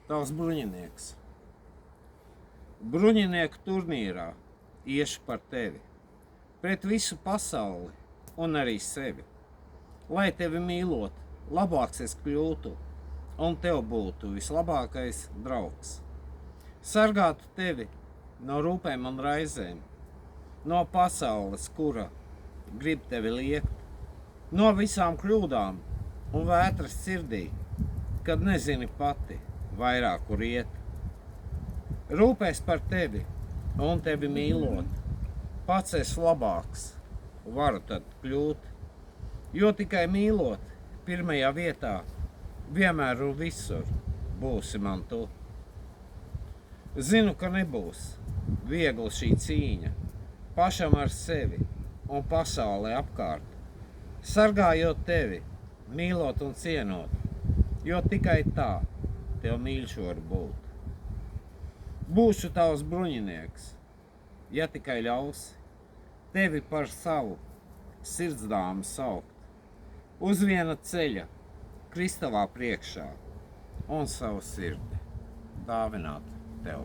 Tavs bruņinieks. Bruņinieku turnīrā iešu par tevi, pret visu pasauli un arī sevi. Lai tevi mīlot, labāks es kļūtu, un tev būtu vislabākais draugs. Sargātu tevi no rūpēm un raizēm, no pasaules, kura grib tevi liekt, no visām kļūdām un vētras sirdī, kad nezini pati vairāk kur iet. Rūpēs par tevi un tevi mīlot, pats esi labāks, varu tad kļūt, jo tikai mīlot pirmajā vietā vienmēr un visur būsi man tu. Zinu, ka nebūs viegli šī cīņa pašam ar sevi un pasaulē apkārt, sargājot tevi, mīlot un cienot, jo tikai tā tev mīļš var būt. Būšu tavs bruņinieks, ja tikai ļausi tevi par savu sirdsdāmu saukt, uz viena ceļa Kristavā priekšā un savu sirdi dāvināt tev.